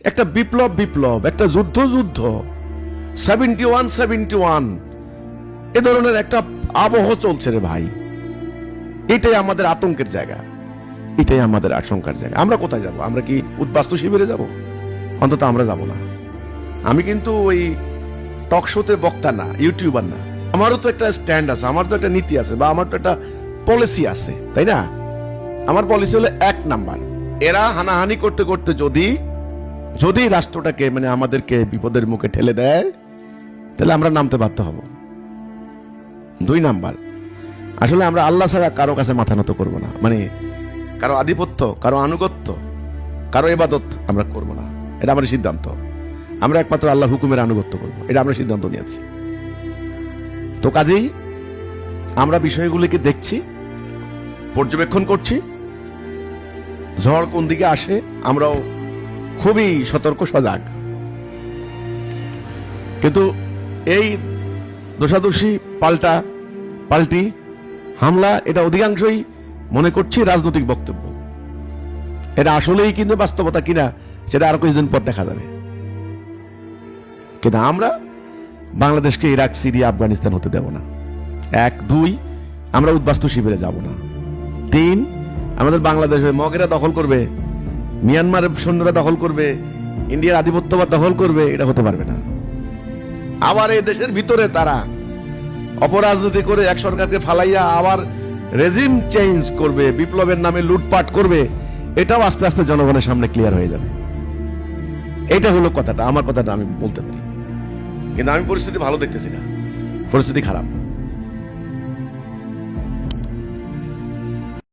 একটা বিপ্লব বিপ্লব, একটা যুদ্ধ যুদ্ধ, 71 এ ধরনের একটা আবহ চলছে রে ভাই। এটাই আমাদের আতঙ্কের জায়গা, এটাই আমাদের আশঙ্কার জায়গা। আমরা কোথায় যাব? আমরা কি উদ্বাস্তু শিবিরে যাব? অন্তত আমরা যাব না। আমি কিন্তু ওই টক শোতে বক্তা না, ইউটিউবার না। আমারও তো একটা স্ট্যান্ড আছে, আমার তো একটা নীতি আছে, বা আমার তো একটা পলিসি আছে, তাই না? আমার পলিসি হলো 1 নাম্বার, এরা হানাহানি করতে করতে যদি রাষ্ট্রটাকে মানে আমাদেরকে বিপদের মুখে ঠেলে দেয়, তাহলে আমরা নামতে বাধ্য হব। 2 নাম্বার, আসলে আমরা আল্লাহ ছাড়া কারো কাছে মাথা নত করবো না, মানে কারো আধিপত্য, কারো আনুগত্য, কারো ইবাদত আমরা করব না। এটা আমার সিদ্ধান্ত। আমরা একমাত্র আল্লাহর হুকুমের আনুগত্য করব, এটা আমরা সিদ্ধান্ত নিয়েছি। তো কাজেই আমরা বিষয়গুলিকে দেখছি, পর্যবেক্ষণ করছি, ঝড় কোন দিকে আসে আমরাও খুবই সতর্ক সজাগ। কিন্তু এই দোষাদোষী পাল্টি হামলা, এটা অধিকাংশই মনে করছি রাজনৈতিক বক্তব্য। এটা আসলেই কিন্তু বাস্তবতা কিনা সেটা আরো কিছুদিন পর দেখা যাবে। কিন্তু আমরা বাংলাদেশকে ইরাক, সিরিয়া, আফগানিস্তান হতে দেব না। 1, 2 আমরা উদ্বাস্তু শিবিরে যাব না। 3 আমাদের বাংলাদেশে মগেরা দখল করবে, মিয়ানমারের সৈন্যরা দখল করবে, ইন্ডিয়ার আধিপত্যবাদ দখল করবে, এটা হতে পারবে না। আবার এই দেশের ভিতরে তারা অপরাজনীতি করে এক সরকারকে ফালাইয়া আবার রেজিম চেঞ্জ করবে, বিপ্লবের নামে লুটপাট করবে, এটাও আস্তে আস্তে জনগণের সামনে ক্লিয়ার হয়ে যাবে। এটা হলো কথাটা, আমার কথাটা আমি বলতে পারি। কিন্তু আমি পরিস্থিতি ভালো দেখতেছি না, পরিস্থিতি খারাপ।